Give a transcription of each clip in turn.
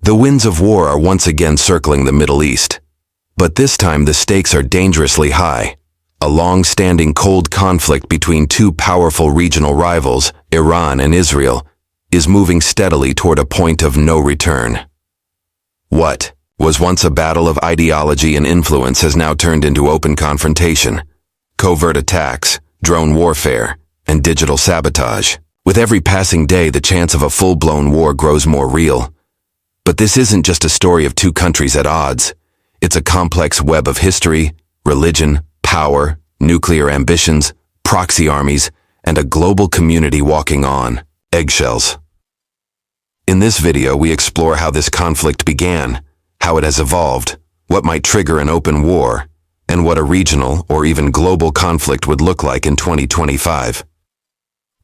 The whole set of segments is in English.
The winds of war are once again circling the Middle East. But this time the stakes are dangerously high. A long-standing cold conflict between two powerful regional rivals, Iran and Israel, is moving steadily toward a point of no return. What was once a battle of ideology and influence has now turned into open confrontation, covert attacks, drone warfare, and digital sabotage. With every passing day, the chance of a full-blown war grows more real. But this isn't just a story of two countries at odds. It's a complex web of history, religion, power, nuclear ambitions, proxy armies, and a global community walking on eggshells. In this video, we explore how this conflict began, how it has evolved, what might trigger an open war, and what a regional or even global conflict would look like in 2025.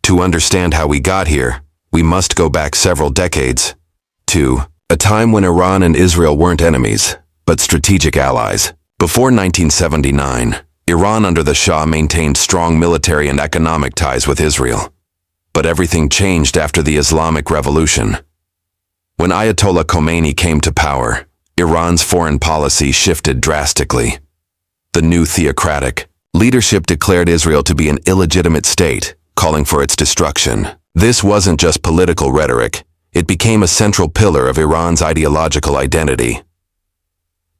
To understand how we got here, we must go back several decades to a time when Iran and Israel weren't enemies, but strategic allies. Before 1979, Iran under the Shah maintained strong military and economic ties with Israel. But everything changed after the Islamic Revolution. When Ayatollah Khomeini came to power, Iran's foreign policy shifted drastically. The new theocratic leadership declared Israel to be an illegitimate state, calling for its destruction. This wasn't just political rhetoric. It became a central pillar of Iran's ideological identity.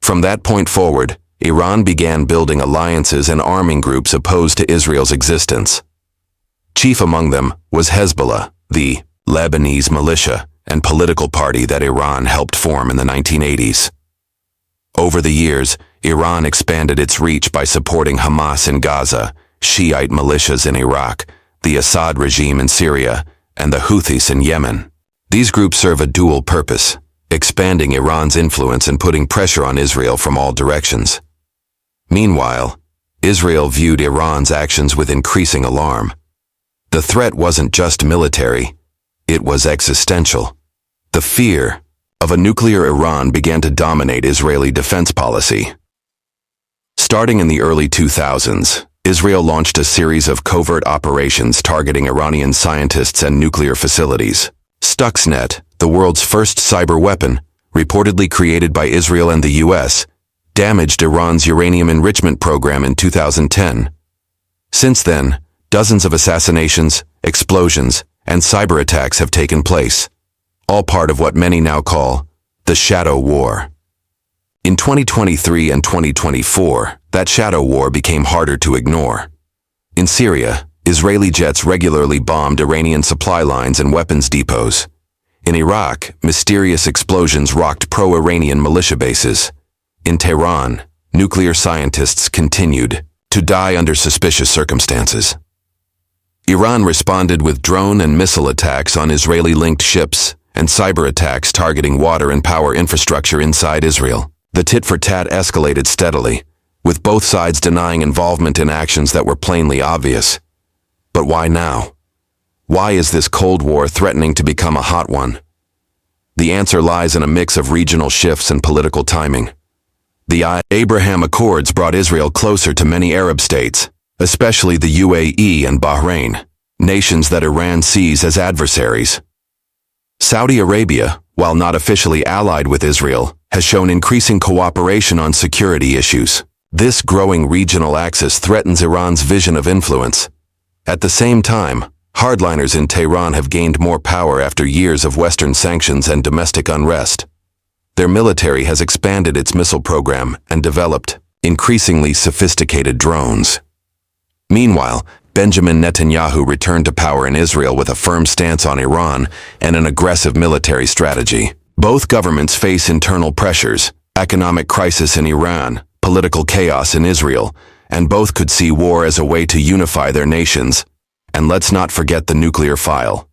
From that point forward, Iran began building alliances and arming groups opposed to Israel's existence. Chief among them was Hezbollah, the Lebanese militia and political party that Iran helped form in the 1980s. Over the years, Iran expanded its reach by supporting Hamas in Gaza, Shiite militias in Iraq, the Assad regime in Syria, and the Houthis in Yemen. These groups serve a dual purpose, expanding Iran's influence and putting pressure on Israel from all directions. Meanwhile, Israel viewed Iran's actions with increasing alarm. The threat wasn't just military, it was existential. The fear of a nuclear Iran began to dominate Israeli defense policy. Starting in the early 2000s, Israel launched a series of covert operations targeting Iranian scientists and nuclear facilities. Stuxnet, the world's first cyber weapon, reportedly created by Israel and the US, damaged Iran's uranium enrichment program in 2010. Since then, dozens of assassinations, explosions, and cyber attacks have taken place, all part of what many now call the shadow war. In 2023 and 2024, that shadow war became harder to ignore. In Syria, Israeli jets regularly bombed Iranian supply lines and weapons depots. In Iraq, mysterious explosions rocked pro-Iranian militia bases. In Tehran, nuclear scientists continued to die under suspicious circumstances. Iran responded with drone and missile attacks on Israeli-linked ships and cyber attacks targeting water and power infrastructure inside Israel. The tit-for-tat escalated steadily, with both sides denying involvement in actions that were plainly obvious. But why now? Why is this Cold War threatening to become a hot one? The answer lies in a mix of regional shifts and political timing. The Abraham Accords brought Israel closer to many Arab states, especially the UAE and Bahrain, nations that Iran sees as adversaries. Saudi Arabia, while not officially allied with Israel, has shown increasing cooperation on security issues. This growing regional axis threatens Iran's vision of influence. At the same time, hardliners in Tehran have gained more power after years of Western sanctions and domestic unrest. Their military has expanded its missile program and developed increasingly sophisticated drones. Meanwhile, Benjamin Netanyahu returned to power in Israel with a firm stance on Iran and an aggressive military strategy. Both governments face internal pressures, economic crisis in Iran, political chaos in Israel, and both could see war as a way to unify their nations. And let's not forget the nuclear file.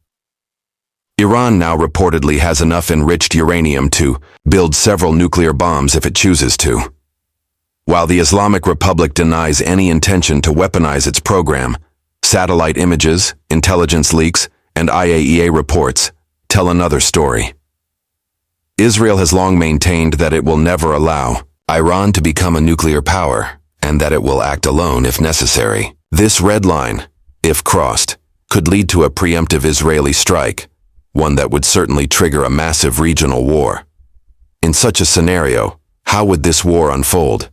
Iran now reportedly has enough enriched uranium to build several nuclear bombs if it chooses to. While the Islamic Republic denies any intention to weaponize its program, satellite images, intelligence leaks, and IAEA reports tell another story. Israel has long maintained that it will never allow Iran to become a nuclear power, and that it will act alone if necessary. This red line, if crossed, could lead to a preemptive Israeli strike, one that would certainly trigger a massive regional war. In such a scenario, how would this war unfold?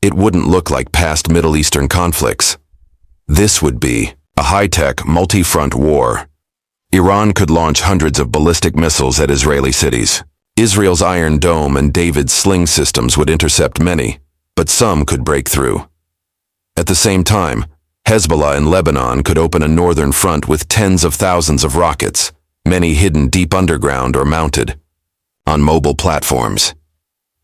It wouldn't look like past Middle Eastern conflicts. This would be a high-tech, multi-front war. Iran could launch hundreds of ballistic missiles at Israeli cities. Israel's Iron Dome and David's sling systems would intercept many, but some could break through. At the same time, Hezbollah in Lebanon could open a northern front with tens of thousands of rockets, many hidden deep underground or mounted on mobile platforms.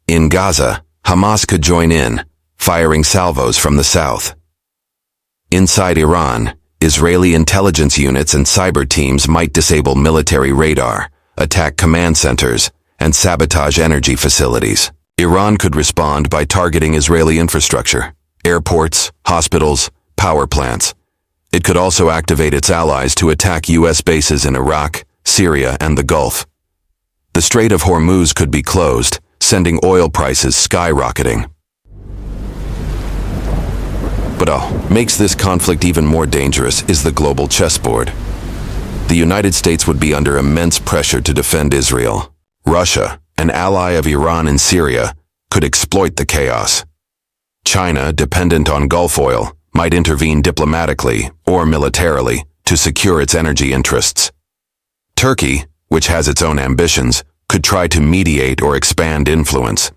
In Gaza, Hamas could join in, firing salvos from the south. Inside Iran, Israeli intelligence units and cyber teams might disable military radar, attack command centers, and sabotage energy facilities. Iran could respond by targeting Israeli infrastructure, airports, hospitals, power plants. It could also activate its allies to attack U.S. bases in Iraq, Syria, and the Gulf. The Strait of Hormuz could be closed, sending oil prices skyrocketing. But what makes this conflict even more dangerous is the global chessboard. The United States would be under immense pressure to defend Israel. Russia, an ally of Iran in Syria, could exploit the chaos. China, dependent on Gulf oil, might intervene diplomatically or militarily to secure its energy interests. Turkey, which has its own ambitions, could try to mediate or expand influence.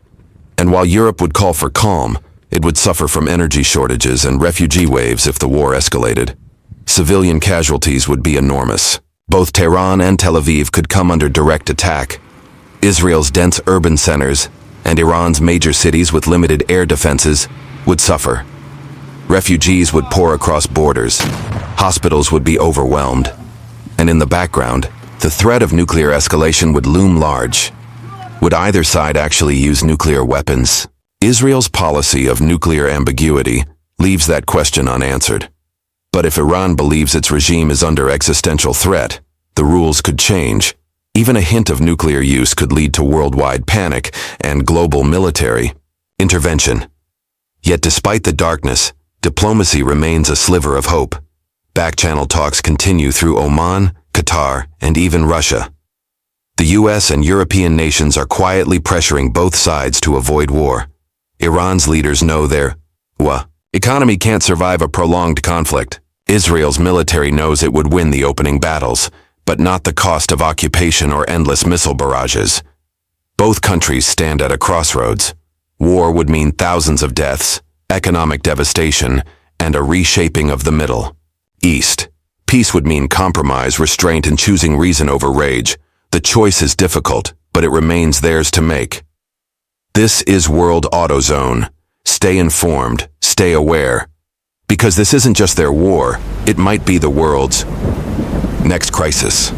And while Europe would call for calm, it would suffer from energy shortages and refugee waves if the war escalated. Civilian casualties would be enormous. Both Tehran and Tel Aviv could come under direct attack. Israel's dense urban centers and Iran's major cities with limited air defenses would suffer. Refugees would pour across borders. Hospitals would be overwhelmed. And in the background, the threat of nuclear escalation would loom large. Would either side actually use nuclear weapons? Israel's policy of nuclear ambiguity leaves that question unanswered. But if Iran believes its regime is under existential threat, the rules could change. Even a hint of nuclear use could lead to worldwide panic and global military intervention. Yet despite the darkness, diplomacy remains a sliver of hope. Back-channel talks continue through Oman, Qatar, and even Russia. The US and European nations are quietly pressuring both sides to avoid war. Iran's leaders know their economy can't survive a prolonged conflict. Israel's military knows it would win the opening battles, but not the cost of occupation or endless missile barrages. Both countries stand at a crossroads. War would mean thousands of deaths, economic devastation, and a reshaping of the Middle East. Peace would mean compromise, restraint, and choosing reason over rage. The choice is difficult, but it remains theirs to make. This is World AutoZone. Stay informed, stay aware. Because this isn't just their war, it might be the world's next crisis.